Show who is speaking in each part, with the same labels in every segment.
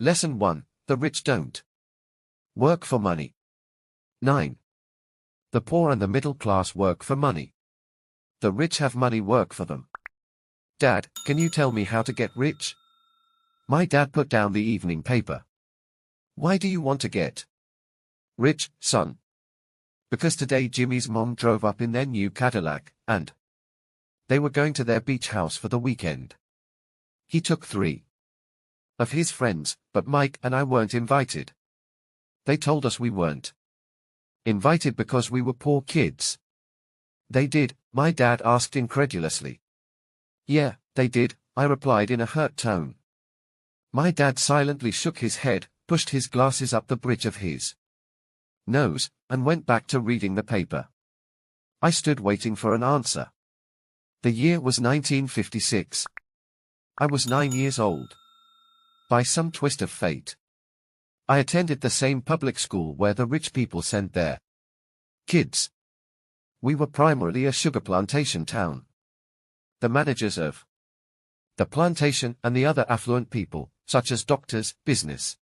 Speaker 1: Lesson 1. The rich don't work for money. 9. The poor and the middle class work for money. The rich have money work for them. Dad, can you tell me how to get rich? My dad put down the evening paper. Why do you want to get rich, son? Because today Jimmy's mom drove up in their new Cadillac, and they were going to their beach house for the weekend. He took 3 of his friends, but Mike and I weren't invited. They told us we weren't invited because we were poor kids. They did? My dad asked incredulously. Yeah, they did, I replied in a hurt tone. My dad silently shook his head, pushed his glasses up the bridge of his nose, and went back to reading the paper. I stood waiting for an answer. The year was 1956. I was 9 years old. By some twist of fate, I attended the same public school where the rich people sent their kids. We were primarily a sugar plantation town. The managers of the plantation and the other affluent people, such as doctors, business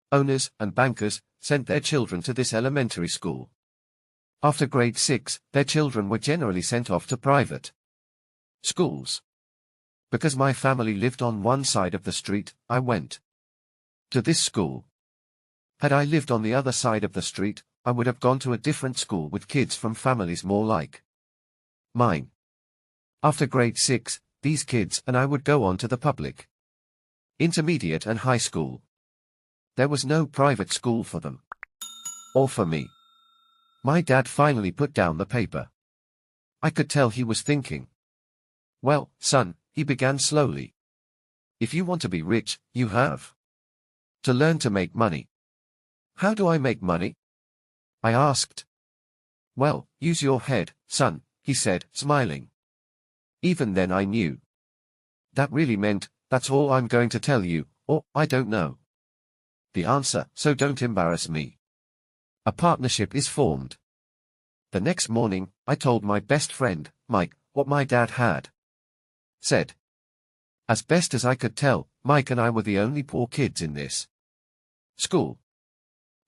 Speaker 1: owners, and bankers, sent their children to this elementary school. After grade 6, their children were generally sent off to private schools. Because my family lived on one side of the street, I went to this school. Had I lived on the other side of the street, I would have gone to a different school with kids from families more like mine. After grade 6, these kids and I would go on to the public intermediate and high school. There was no private school for them. Or for me. My dad finally put down the paper. I could tell he was thinking. Well, son, he began slowly. If you want to be rich, you have to learn to make money. How do I make money? I asked. Well, use your head, son, he said, smiling. Even then I knew. That really meant, that's all I'm going to tell you, or, I don't know the answer, so don't embarrass me. A partnership is formed. The next morning, I told my best friend, Mike, what my dad had said. As best as I could tell, Mike and I were the only poor kids in this school.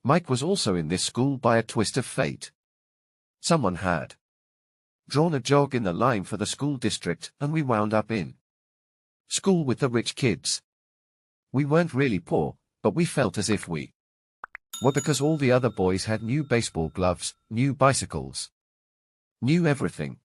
Speaker 1: Mike was also in this school by a twist of fate. Someone had drawn a jog in the line for the school district, and we wound up in school with the rich kids. We weren't really poor, but we felt as if we were, because all the other boys had new baseball gloves, new bicycles, new everything.